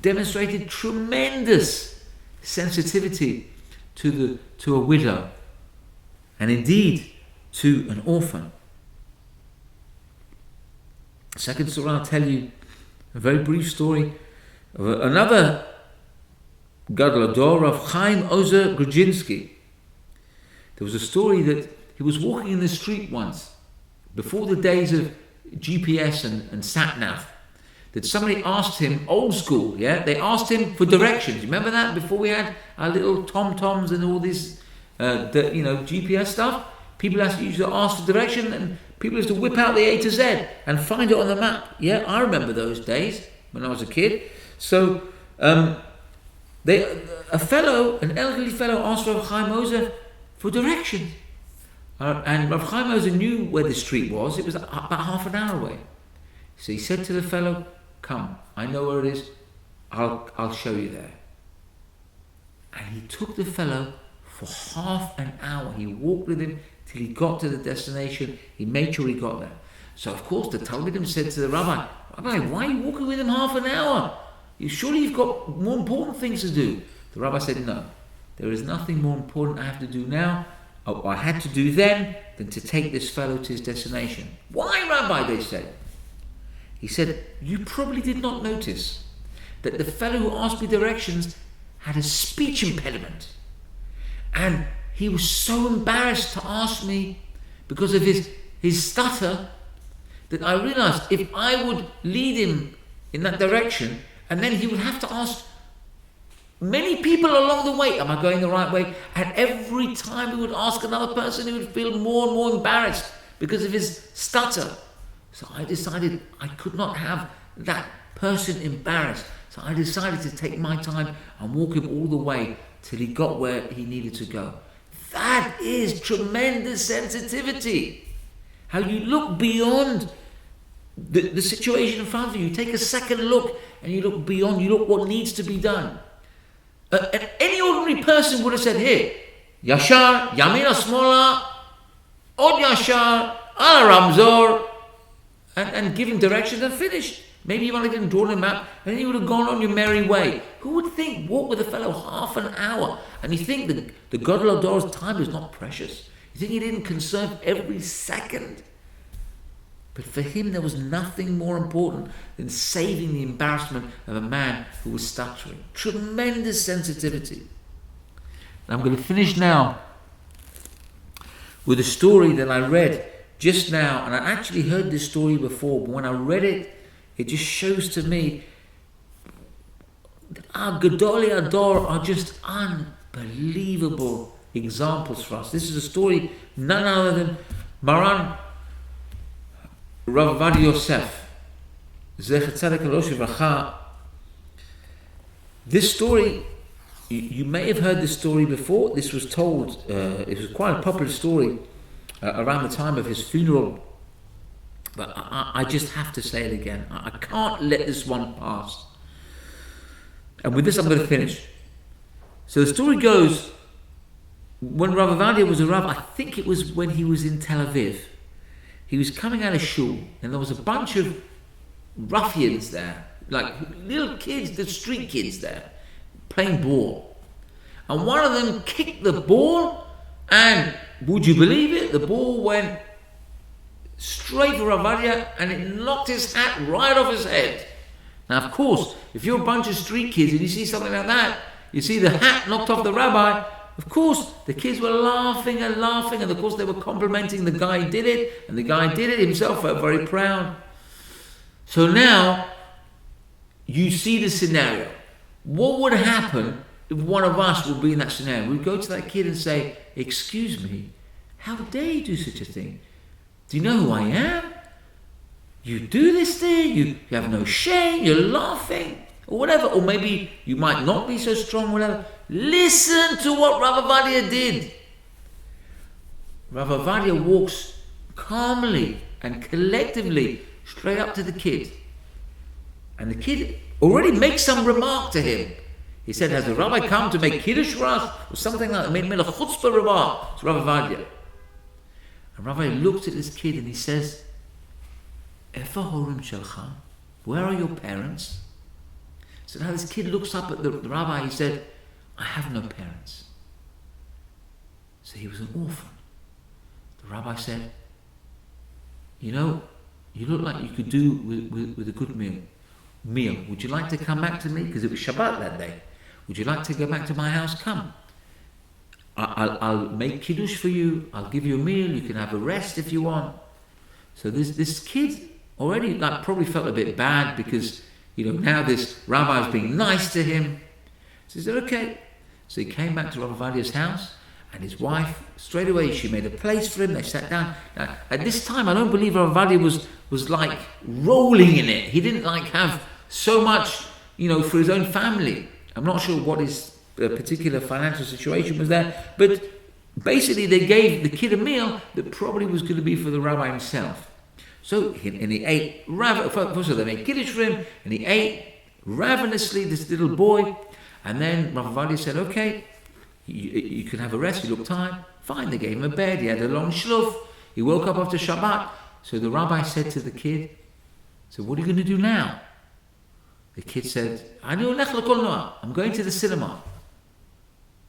demonstrated tremendous sensitivity to a widow, and indeed to an orphan. Second surah, I'll tell you a very brief story of another Gadol Ador, Rav Chaim Ozer Grudzinski. There was a story that he was walking in the street once, before the days of GPS and sat-nav, that somebody asked him, old school, they asked him for directions. Remember that? Before we had our little tom-toms and all this, GPS stuff, people used to ask for direction, and people used to whip out the A to Z and find it on the map. Yeah, I remember those days when I was a kid. So, an elderly fellow asked Rav Chaim Ozer for directions. And Rav Chaim Ozer knew where the street was. It was about half an hour away. So he said to the fellow, come, I know where it is. I'll show you there. And he took the fellow for half an hour. He walked with him till he got to the destination. He made sure he got there. So of course the Talmidim said to the Rabbi, why are you walking with him half an hour? Surely you've got more important things to do. The Rabbi said, no, there is nothing more important I have to do now, or I had to do then, than to take this fellow to his destination. Why, Rabbi? They said. He said, you probably did not notice that the fellow who asked me directions had a speech impediment. And he was so embarrassed to ask me because of his stutter, that I realized if I would lead him in that direction, and then he would have to ask many people along the way, am I going the right way? And every time he would ask another person, he would feel more and more embarrassed because of his stutter. So I decided I could not have that person embarrassed. So I decided to take my time and walk him all the way till he got where he needed to go. That is tremendous sensitivity. How you look beyond the situation in front of you. You take a second look and you look beyond, you look what needs to be done. And any ordinary person would have said, here, Yashar, Yamina Smola, Od Yashar, Ala Ramzor, and given directions and finished. Maybe you might have even drawn a map and then you would have gone on your merry way. Who would think walk with a fellow half an hour? And you think that the Gadol Ador's time is not precious? You think he didn't conserve every second? But for him there was nothing more important than saving the embarrassment of a man who was stuttering. Tremendous sensitivity. And I'm going to finish now with a story that I read just now, and I actually heard this story before, but when I read it it just shows to me that our Gedolei Ador are just unbelievable examples for us. This is a story none other than Maran Rav Ovadia Yosef, Zecher Tzedek Elosh Livracha. This story, you may have heard this story before. This was told, it was quite a popular story around the time of his funeral. But I just have to say it again. I can't let this one pass. And with this I'm going to finish. So the story goes, when Rav Ovadia was a rabbi, I think it was when he was in Tel Aviv, he was coming out of shul, and there was a bunch of ruffians there, like little kids, the street kids there, playing ball. And one of them kicked the ball, and would you believe it, the ball went straight for Rav Ovadia, and it knocked his hat right off his head. Now, of course, if you're a bunch of street kids and you see something like that, you see the hat knocked off the rabbi, of course, the kids were laughing, and of course they were complimenting the guy who did it, and the guy did it himself, felt very proud. So now, you see the scenario. What would happen if one of us would be in that scenario? We'd go to that kid and say, "Excuse me, how dare you do such a thing? Do you know who I am? You do this thing, you have no shame, you're laughing," or whatever. Or maybe you might not be so strong, whatever. Listen to what Rav Ovadia did. Rav Ovadia walks calmly and collectively straight up to the kid. And the kid already makes some remark to him. He said, "Has the rabbi come to make kiddush for us?" Or something like that. Made a chutzpah remark to Rav Ovadia. And Rabbi looks at this kid and he says, "Efa horim shelcha? Where are your parents?" So now this kid looks up at the rabbi. He said, "I have no parents." So he was an orphan. The rabbi said, "You know, you look like you could do with a good meal. Would you like to come back to me? Because it was Shabbat that day. Would you like to go back to my house? Come. I'll make kiddush for you. I'll give you a meal. You can have a rest if you want." So this kid already probably felt a bit bad because now this rabbi was being nice to him. So he said, "Okay." So he came back to Rav Ovadia's house, and his wife straight away she made a place for him. They sat down. Now, at this time, I don't believe Rav Ovadia was like rolling in it. He didn't have so much for his own family. I'm not sure what his particular financial situation was there, but basically they gave the kid a meal that probably was going to be for the rabbi himself. So he ate, first of all they made kiddush for him, and he ate ravenously, this little boy, and then Rav Ovadia said, "Okay, you can have a rest, you look tired." Fine, they gave him a bed, he had a long shluf, he woke up after Shabbat. So the rabbi said to the kid, "So what are you going to do now?" The kid said, "I'm going to the cinema."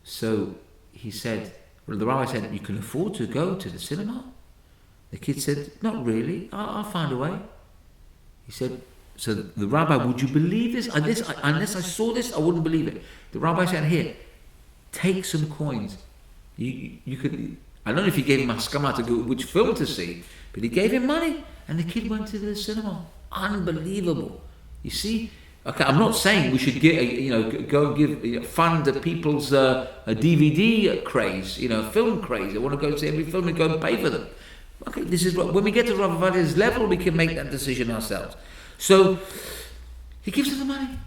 So he said, the rabbi said, "You can afford to go to the cinema?" The kid said, "Not really, I'll find a way." He said, so the rabbi, "Would you believe this? Unless I saw this, I wouldn't believe it." The rabbi said, "Here, take some coins. You could." I don't know if he gave him haskama to go which film to see, but he gave him money, and the kid went to the cinema. Unbelievable. You see? Okay, I'm not saying we should go and give fund the people's a DVD craze, film craze. They want to go see every film and go and pay for them. Okay, this is when we get to Rav Ovadia's level, we can make that decision ourselves. So he gives him the money,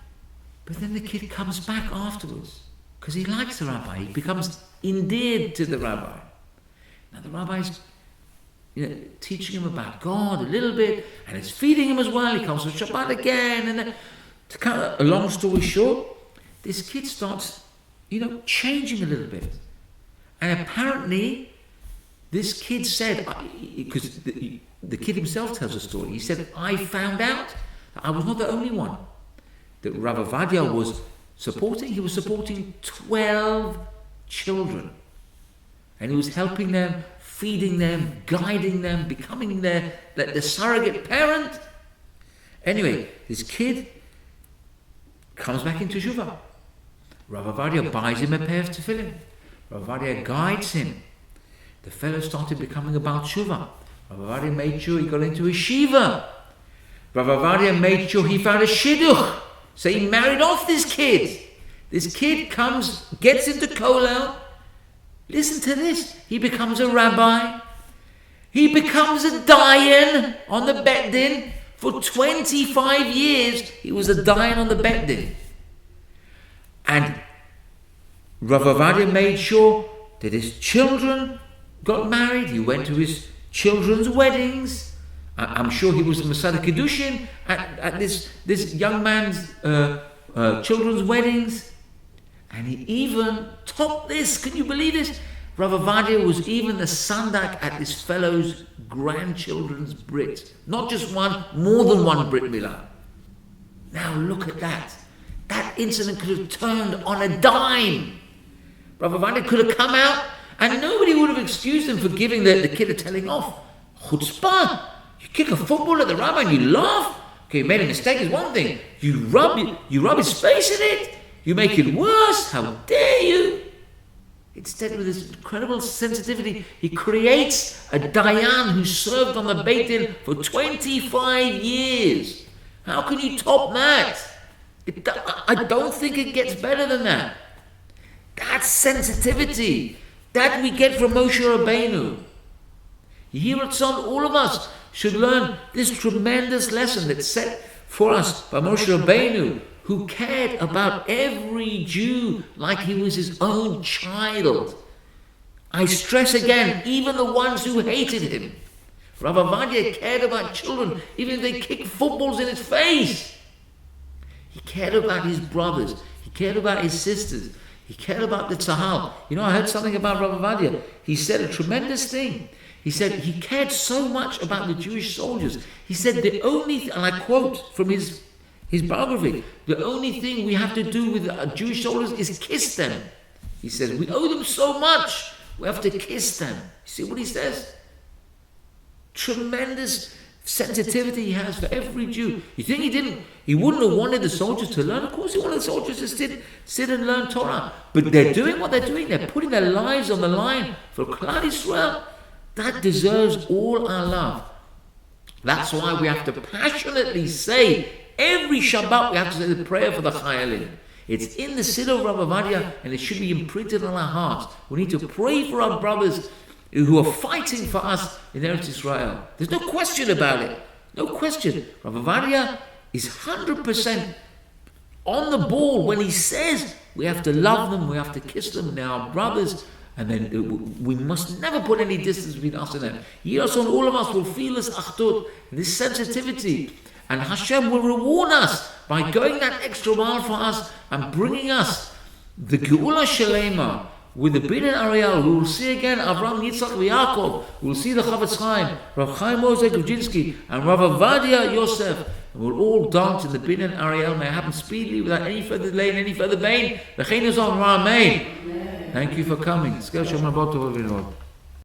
but then the kid comes back afterwards because he likes the rabbi. He becomes endeared to the rabbi. Now the rabbi's teaching him about God a little bit, and it's feeding him as well. He comes to Shabbat again, and then, to cut a long story short, this kid starts, changing a little bit. And apparently, this kid said, because the kid himself tells a story, he said, "I found out that I was not the only one that Rav Ovadia was supporting. He was supporting 12 children. And he was helping them, feeding them, guiding them, becoming their surrogate parent." Anyway, this kid comes back into Shuvah. Rav Ovadia buys him a pair of tefillin. Rav Ovadia guides him. The fellow started becoming about Shuvah. Rav Ovadia made sure he got into a yeshiva. Rav Avadia made sure he found a shidduch. So he married off this kid. This kid gets into Kollel. Listen to this. He becomes a rabbi. He becomes a dayan on the Bet Din. For 25 years, he was a dayan on the Bet Din. And Rav Avadia made sure that his children got married. He went to his children's weddings. I'm sure he was a Masada Kiddushin at this young man's children's weddings. And he even topped this. Can you believe this? Rav Avadia was even the sandak at this fellow's grandchildren's Brit. Not just one, more than one Brit Milah. Now look at that. That incident could have turned on a dime. Rav Avadia could have come out and nobody would have excused him for giving the kid a telling off. Chutzpah! You kick a football at the rabbi and you laugh? Okay, you made a mistake is one thing. You rub his face in it? You make it worse? How dare you? Instead, with this incredible sensitivity, he creates a dayan who served on the Beit Din for 25 years. How can you top that? I don't think it gets better than that. That's sensitivity. That we get from Moshe Rabbeinu. Yiratzon, all of us should learn this tremendous lesson that's set for us by Moshe Rabbeinu, who cared about every Jew like he was his own child. I stress again, even the ones who hated him. Rav Avadia cared about children, even if they kicked footballs in his face. He cared about his brothers. He cared about his sisters. He cared about the Tzahal. You know, I heard something about Rav Avadia. He said a tremendous thing. He said he cared so much about the Jewish soldiers. He said the only, and I quote from his biography, the only thing we have to do with Jewish soldiers is kiss them. He says, we owe them so much, we have to kiss them. You see what he says? Tremendous sensitivity he has for every Jew. You think he wouldn't have wanted the soldiers to learn? Of course he wanted the soldiers to sit and learn Torah. But they're doing what they're doing. They're putting their lives on the line for Klal Yisrael. That deserves all our love. That's why we have to passionately say, every Shabbat we have to say the prayer for the Chayalim. It's in the Siddur of Rav Avadia and it should be imprinted on our hearts. We need to pray for our brothers who are fighting for us in Eretz Israel. There's no question about it. No question. Rav Avadia is 100% on the ball when he says we have to love them, we have to kiss them, they're our brothers, and then we must never put any distance between us and them. Yiratzon, all of us will feel this achdut, this sensitivity. And Hashem will reward us by going that extra mile for us and bringing us the Geula Shelema with the Bin and Ariel. We will see again Avraham, Yitzchak, and Yaakov. We will see the Chavetz Chaim, Rav Chaim Moshe Grodzinski, and Rav Avadia Yosef. And we'll all dance in the Bin and Ariel. May it happen speedily without any further delay and any further pain. Thank you for coming.